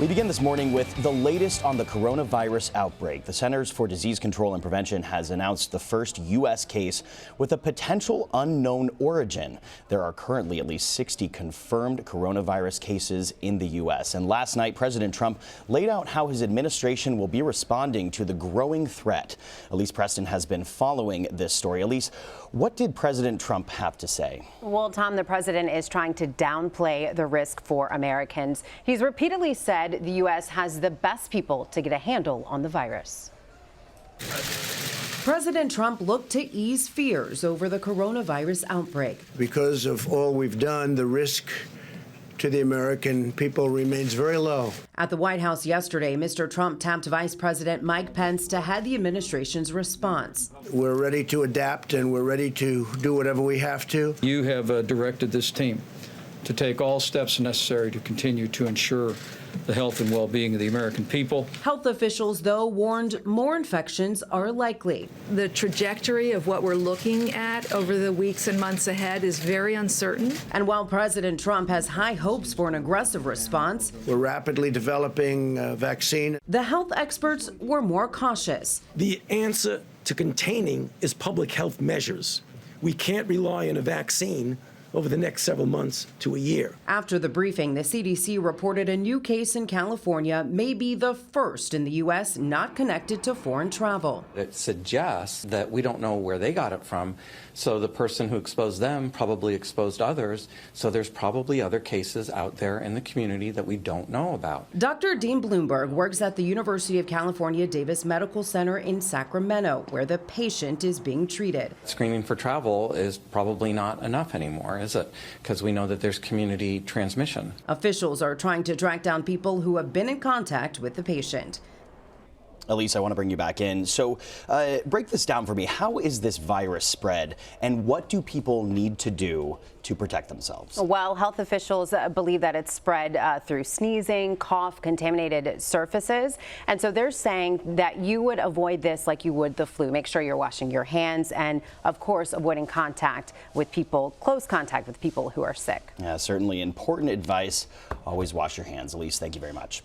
We begin this morning with the latest on the coronavirus outbreak. The Centers for Disease Control and Prevention has announced the first U.S. case with a potential unknown origin. There are currently at least 60 confirmed coronavirus cases in the U.S. And last night, President Trump laid out how his administration will be responding to the growing threat. Elise Preston has been following this story. Elise, what did President Trump have to say? Well, Tom, the president is trying to downplay the risk for Americans. He's repeatedly said the U.S. has the best people to get a handle on the virus. President Trump looked to ease fears over the coronavirus outbreak. Because of all we've done, the risk to the American people remains very low. At the White House yesterday, Mr. Trump tapped Vice President Mike Pence to head the administration's response. We're ready to adapt and we're ready to do whatever we have to. You have directed this team to take all steps necessary to continue to ensure the health and well-being of the American people. Health officials, though, warned more infections are likely. The trajectory of what we're looking at over the weeks and months ahead is very uncertain. And while President Trump has high hopes for an aggressive response, We're rapidly developing a vaccine. the health experts were more cautious. The answer to containing is public health measures. We can't rely on a vaccine over the next several months to a year. After the briefing, the CDC reported a new case in California may be the first in the U.S. not connected to foreign travel. It suggests that we don't know where they got it from, so the person who exposed them probably exposed others, so there's probably other cases out there in the community that we don't know about. Dr. Dean Bloomberg works at the University of California Davis Medical Center in Sacramento, where the patient is being treated. Screening for travel is probably not enough anymore, is it? Because we know that there's community transmission. Officials are trying to track down people who have been in contact with the patient. Elise, I want to bring you back in. So break this down for me. How is this virus spread, and what do people need to do to protect themselves? Well, health officials believe that it's spread through sneezing, cough, contaminated surfaces. And so they're saying that you would avoid this like you would the flu. Make sure you're washing your hands and, of course, avoiding contact with people, close contact with people who are sick. Yeah, certainly important advice. Always wash your hands. Elise, thank you very much.